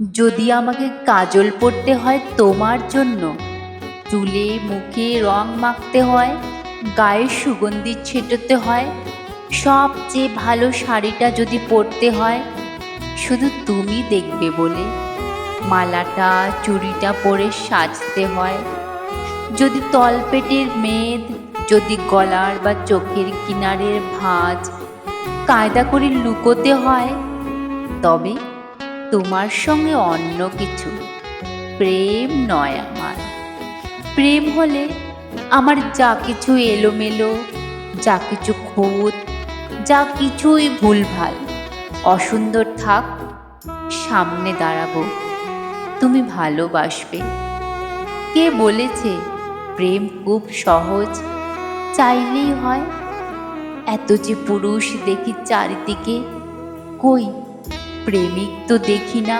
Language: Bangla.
যদি আমাকে কাজল পরতে হয় তোমার জন্য, চুলে মুখে রং মাখতে হয়, গায়ে সুগন্ধি ছেটাতে হয়, সবচেয়ে ভালো শাড়িটা যদি পরতে হয় শুধু তুমি দেখবে বলে, মালাটা চুড়িটা পরে সাজতে হয়, যদি তলপেটের মেদ, যদি গলার বা চোখের কিনারের ভাঁজ কায়দা করে লুকোতে হয়, তবে তোমার সঙ্গে অন্য কিছু, প্রেম নয় আমার। প্রেম হলে আমার যা কিছু এলোমেলো, যা কিছু খুঁত, যা কিছুই ভুলভাল অসুন্দর থাক, সামনে দাঁড়াবো, তুমি ভালোবাসবে। কে বলেছে প্রেম খুব সহজ, চাইলেই হয়? এত যে পুরুষ দেখি চারিদিকে, কই প্রেমিক তো দেখি না।